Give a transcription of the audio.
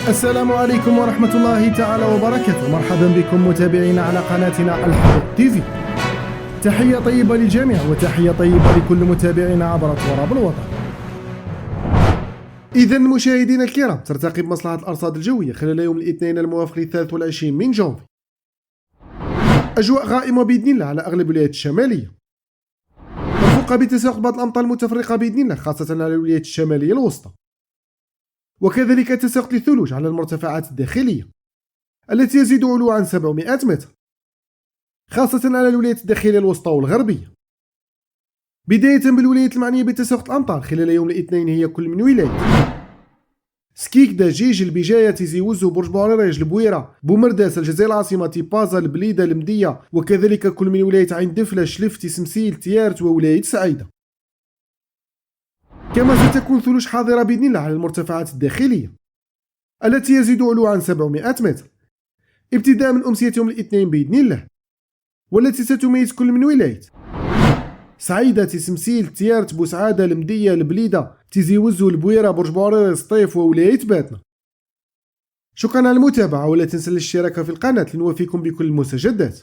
السلام عليكم ورحمة الله تعالى وبركاته. مرحبا بكم متابعينا على قناتنا الحروق تي في. تحية طيبة للجميع وتحية طيبة لكل متابعينا عبر تراب الوطن. إذا مشاهدينا الكرام، ترتقب مصلحة الأرصاد الجوية خلال يوم الاثنين الموافق 23 من جونفي أجواء غائمة بإذن الله على أغلب الولايات الشمالية، مرفوقة بتساقط بعض الأمطار المتفرقة بإذن الله خاصة على الولايات الشمالية الوسطى، وكذلك تساقط الثلوج على المرتفعات الداخلية التي يزيد علوها عن 700 متر خاصة على الولايات الداخلية الوسطى والغربية. بداية بالولايات المعنية بتساقط الأمطار خلال يوم الاثنين هي كل من ولاية سكيك، دجيج، البجاية، تيزي وزو، برج بوعريريج، البويرة، بومرداس، الجزائر العاصمة، تيبازا، البليدة، المدية، وكذلك كل من ولاية عين دفلة، شلف، تسمسيل، تيارت، وولاية سعيدة. كما ستكون ثلوج حاضرة بإذن الله على المرتفعات الداخلية التي يزيد علوها عن 700 متر ابتداء من أمسية يوم الاثنين بإذن الله، والتي ستميز كل من ولاية سعيدة، تسمسيل، تيارت، بوسعادة، المدية، البليدة، تيزي وزو، البويرة، برج بوعريريج، سطيف، وولاية باتنا. شكرا على المتابعة، ولا تنسى الاشتراك في القناة لنوفيكم بكل المستجدات.